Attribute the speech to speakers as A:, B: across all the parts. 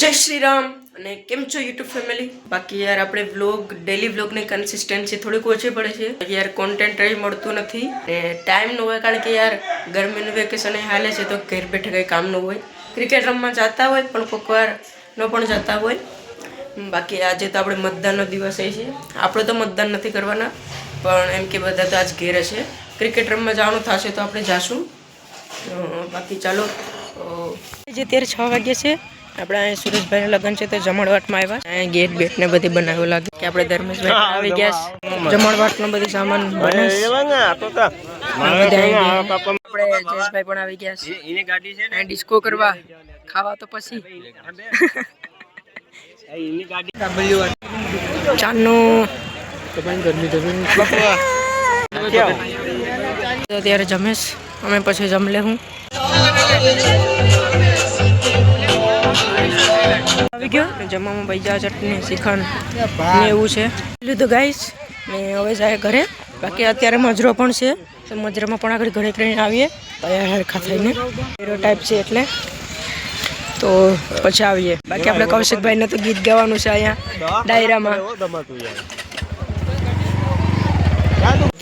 A: जय श्री राम અને કેમ છો યુટ્યુબ ફેમિલી। બાકી યાર આપણે વ્લોગ ડેલી વ્લોગની કન્સિસ્ટન્સી થોડીક ઓછી પડે છે યાર, કોન્ટેન્ટ રહી મળતું નથી ને ટાઈમ ન હોય, કારણ કે યાર ગરમીનું વેકેશન હાલે છે તો ઘર બેઠે કંઈ કામ ન હોય। ક્રિકેટ રમવા જતા હોય પણ કોઈક વાર ન પણ જતા હોય। બાકી આજે તો આપણે મતદાનનો દિવસ છે, આપણે તો મતદાન નથી કરવાના પણ એમ કે બધા તો આજ ઘેર હશે, ક્રિકેટ રમવા જવાનું થશે તો આપણે જાશું। બાકી ચાલો, જે 6 વાગ્યા છે, આપણે અહીં સુરેશભાઈ લગ્ન છે તો જમણવાટમાં આવ્યા। અહીં ગેટ બેટ ને બધી બનાવ્યો લાગે કે આપણે ધર્મેશભાઈ આવી ગયા। જમણવાટનો બધી સામાન આપણે જયેશભાઈ પણ આવી ગયા છે, ડિસ્કો કરવા ખાવા તો પછી ચાનો અત્યારે જમેશ, અમે પછી જમ લે હું આવી ગયો જમવામાં ભૈજા ચટણી શ્રીખંડ ને એવું છે લીધું ગાઈસ ને હવે જાય ઘરે। બાકી અત્યારે મજરો પણ છે તો મજરામાં પણ આગળ ઘરે કરીને આવીએ હરખા થઈને એરો ટાઈપ છે એટલે તો પછી આવીએ। બાકી આપણે કૌશિકભાઈને તો ગીત ગાવાનું છે અહીંયા ડાયરામાં।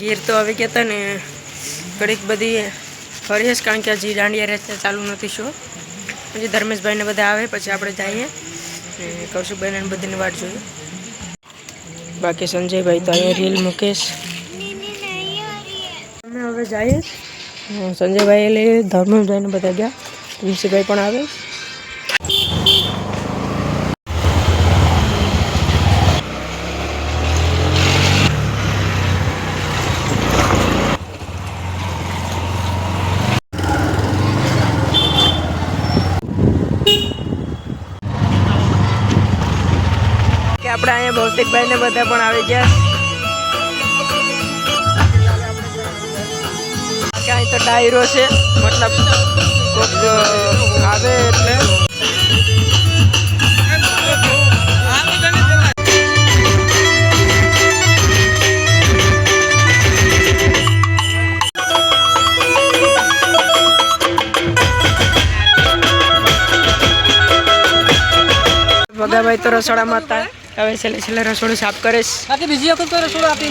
A: ગીર તો આવી ગયા હતા ને ઘડીક બધી ફરી છે, કારણ કે હજી દાંડિયા રહેતા ચાલુ નથી શો। પછી ધર્મેશભાઈને બધા આવે પછી આપણે જઈએ કૌશિકભાઈને બધીની વાટ જોઈએ। બાકી સંજયભાઈ તો અહીંયા રીલ મુકેશ અમે હવે જઈએ। સંજયભાઈ એટલે ધર્મેશભાઈને બધા ગયા, તુલસીભાઈ પણ આવે। આપણે અહીંયા ભૌતિકભાઈ ને બધા પણ આવી ગયા। અહીં તો ડાયરો છે, મતલબ કોક આવે એટલે ભગાભાઈ તો રસોડામાં હતા, હવે છેલ્લે રસોડું સાફ કરીશ। બાકી બીજી વખત કોઈ રસોડું આપી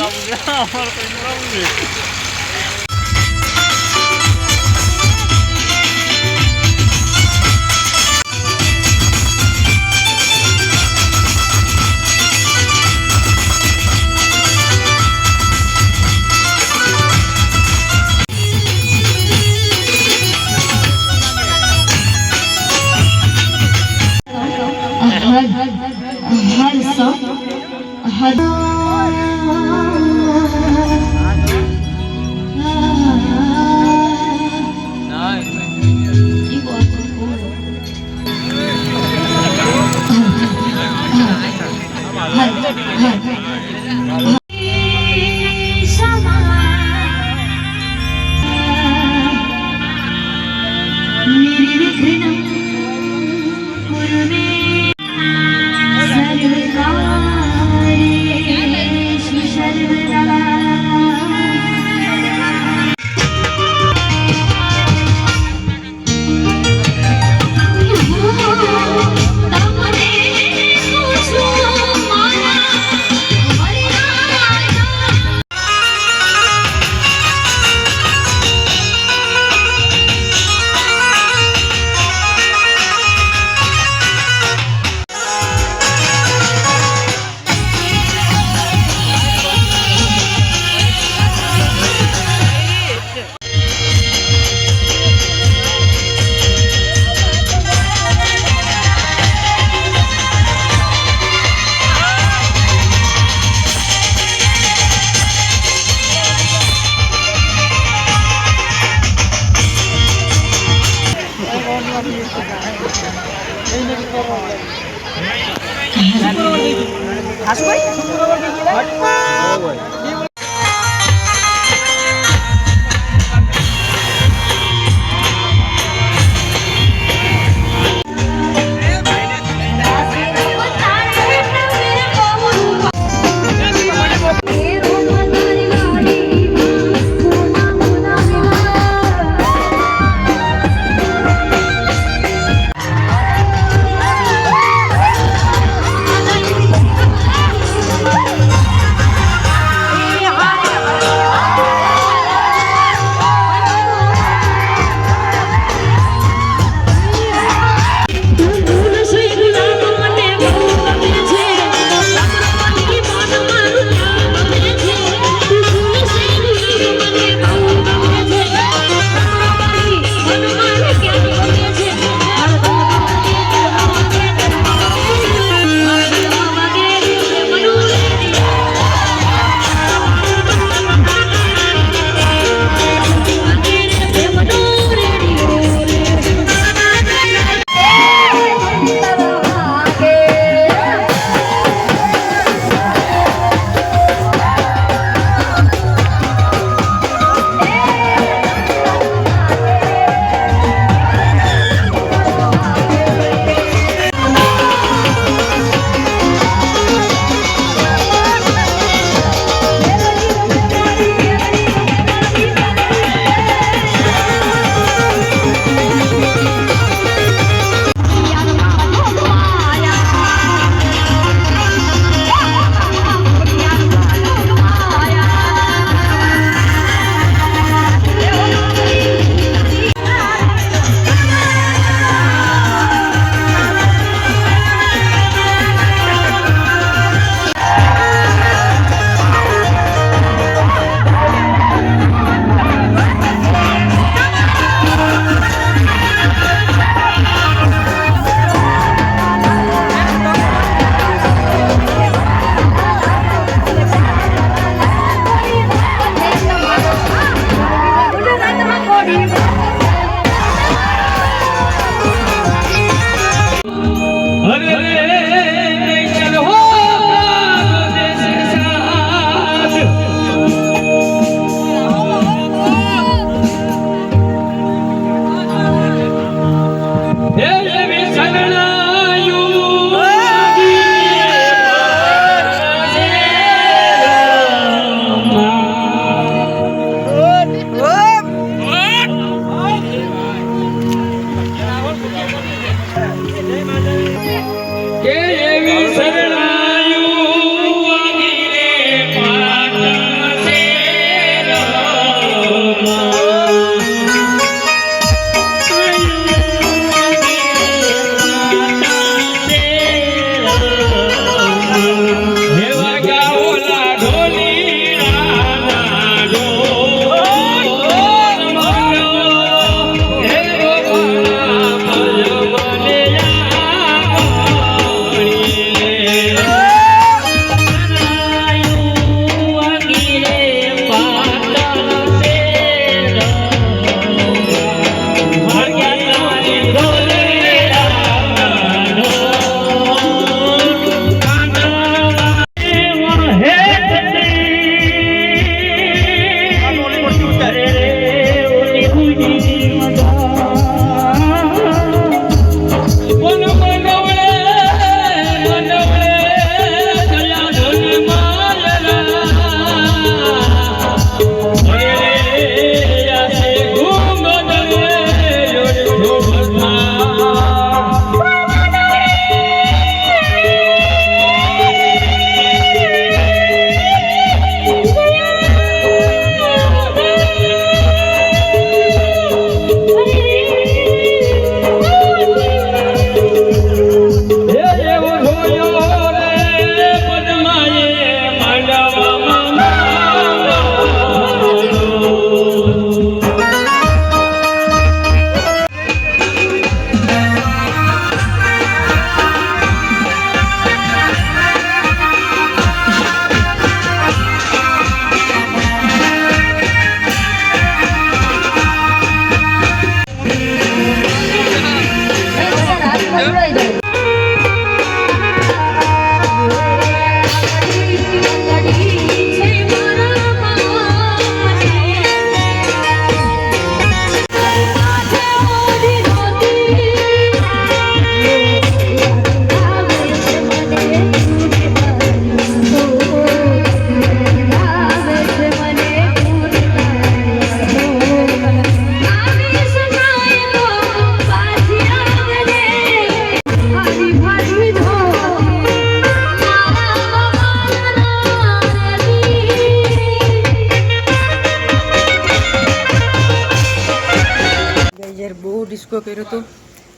A: ડિસ્કો કર્યું હતું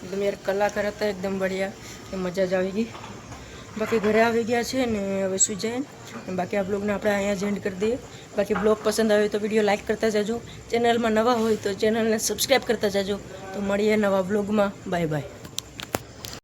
A: એકદમ યાર કલાકાર હતા એકદમ બઢિયા એ મજા જ આવી ગઈ બાકી ઘરે આવી ગયા છે ને હવે સુઈ જાય બાકી આ બ્લોગને આપણે અહીંયા જ એન્ડ કરી દઈએ બાકી બ્લોગ પસંદ આવે તો વિડીયો લાઇક કરતા જાજો ચેનલમાં નવા હોય તો ચેનલને સબસ્ક્રાઈબ કરતા જાજો તો મળીએ નવા બ્લોગમાં બાય બાય